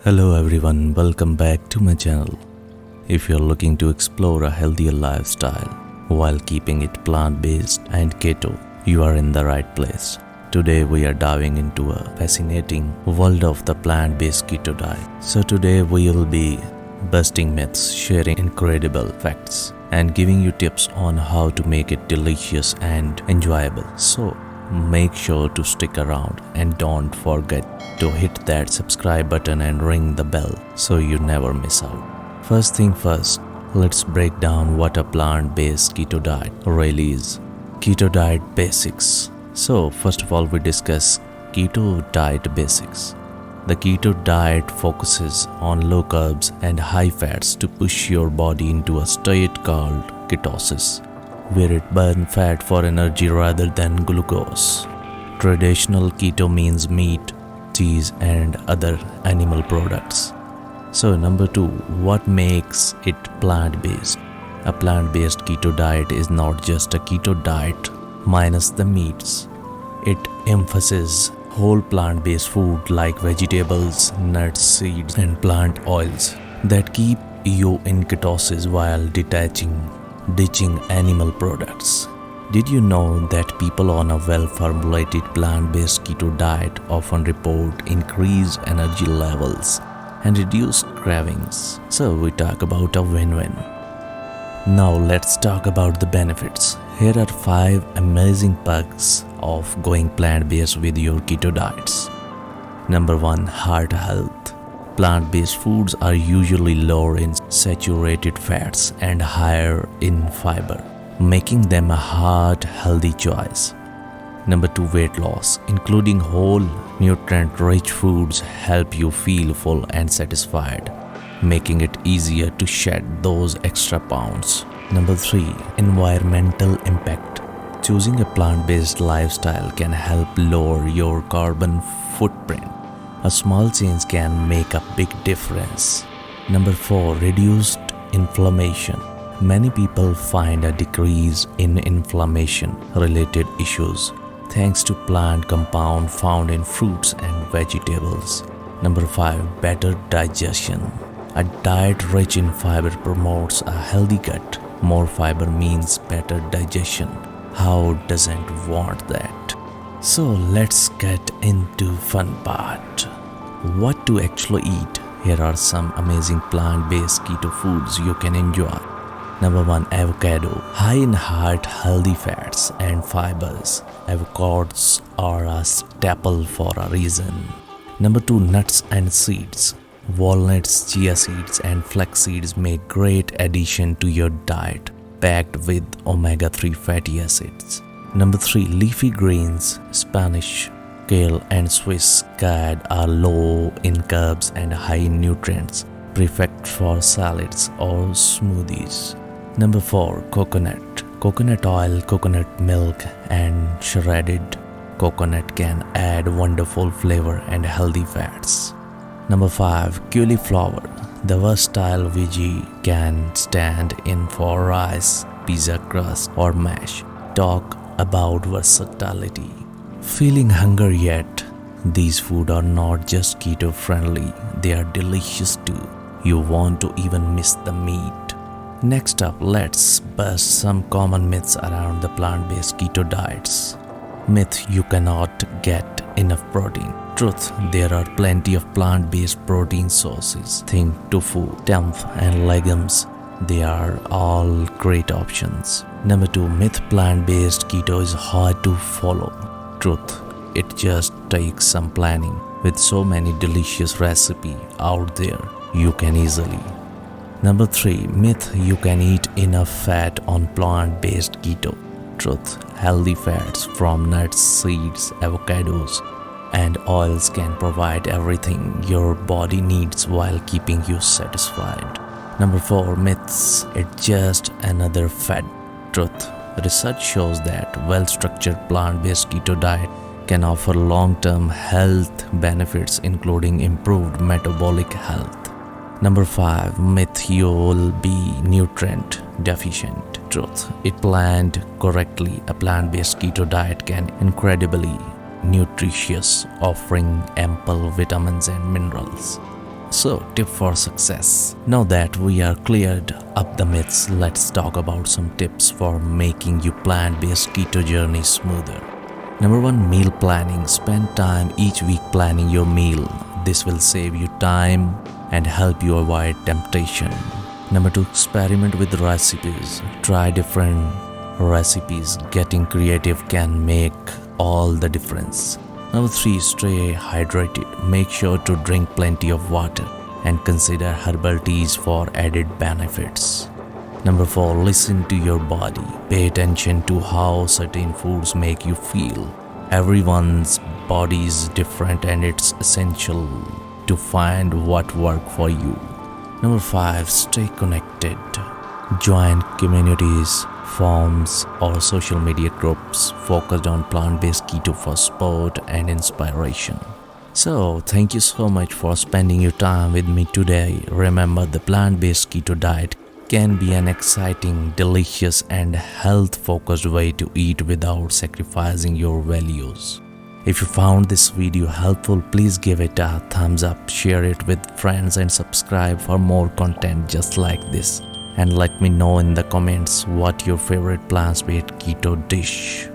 Hello everyone, welcome back to my channel. If you're looking to explore a healthier lifestyle while keeping it plant-based and keto, you are in the right place. Today we are diving into a fascinating world of the plant-based keto diet. So today we will be busting myths, sharing incredible facts, and giving you tips on how to make it delicious and enjoyable. So make sure to stick around and don't forget to hit that subscribe button and ring the bell so you never miss out. First thing first, let's break down what a plant-based keto diet really is. Keto diet basics. So first of all, we discuss keto diet basics. The keto diet focuses on low carbs and high fats to push your body into a state called ketosis, where it burns fat for energy rather than glucose. Traditional keto means meat, cheese, and other animal products. So number 2, what makes it plant-based? A plant-based keto diet is not just a keto diet minus the meats. It emphasizes whole plant-based food like vegetables, nuts, seeds, and plant oils that keep you in ketosis while ditching animal products. Did you know that people on a well-formulated plant-based keto diet often report increased energy levels and reduced cravings? So we talk about a win-win. Now let's talk about the benefits. Here are 5 amazing perks of going plant-based with your keto diets. Number 1, heart health. Plant-based foods are usually lower in saturated fats and higher in fiber, making them a heart-healthy choice. Number 2, weight loss. Including whole, nutrient-rich foods help you feel full and satisfied, making it easier to shed those extra pounds. Number 3, environmental impact. Choosing a plant-based lifestyle can help lower your carbon footprint. A small change can make a big difference. Number 4, reduced inflammation. Many people find a decrease in inflammation-related issues thanks to plant compounds found in fruits and vegetables. Number 5, better digestion. A diet rich in fiber promotes a healthy gut. More fiber means better digestion. How doesn't want that? So let's get into fun part. What to actually eat? Here are some amazing plant-based keto foods you can enjoy. Number 1, avocado. High in heart-healthy fats and fibers, avocados are a staple for a reason. Number 2, nuts and seeds. Walnuts, chia seeds, and flax seeds make great addition to your diet, packed with omega-3 fatty acids. Number 3, leafy greens. Spanish, kale, and Swiss chard are low in carbs and high in nutrients, perfect for salads or smoothies. Number 4, coconut. Coconut oil, coconut milk, and shredded coconut can add wonderful flavor and healthy fats. Number 5, cauliflower. The versatile veggie can stand in for rice, pizza crust, or mash. Talk about versatility. Feeling hunger yet? These foods are not just keto friendly, they are delicious too. You want to even miss the meat. Next up, let's bust some common myths around the plant-based keto diets. Myth: you cannot get enough protein. Truth: there are plenty of plant-based protein sources. Think tofu, tempeh, and legumes. They are all great options. Number 2, myth: plant-based keto is hard to follow. Truth: it just takes some planning. With so many delicious recipes out there, you can easily. Number 3, myth: you can eat enough fat on plant-based keto. Truth: healthy fats from nuts, seeds, avocados, and oils can provide everything your body needs while keeping you satisfied. Number 4, myths: it's just another fad. Truth: research shows that well-structured plant-based keto diet can offer long-term health benefits including improved metabolic health. Number 5, myth: you'll be nutrient deficient. Truth: if planned correctly, a plant-based keto diet can incredibly nutritious, offering ample vitamins and minerals. So, tip for success. Now that we are cleared up the myths, let's talk about some tips for making your plant-based keto journey smoother. Number 1, meal planning. Spend time each week planning your meal. This will save you time and help you avoid temptation. Number 2, experiment with recipes. Try different recipes. Getting creative can make all the difference. Number 3, stay hydrated. Make sure to drink plenty of water and consider herbal teas for added benefits. Number 4, listen to your body. Pay attention to how certain foods make you feel. Everyone's body is different and it's essential to find what works for you. Number 5, stay connected. Join communities, forums, or social media groups focused on plant-based keto for support and inspiration. So, thank you so much for spending your time with me today. Remember, the plant-based keto diet can be an exciting, delicious, and health-focused way to eat without sacrificing your values. If you found this video helpful, please give it a thumbs up, share it with friends, and subscribe for more content just like this. And let me know in the comments what your favorite plant-based keto dish.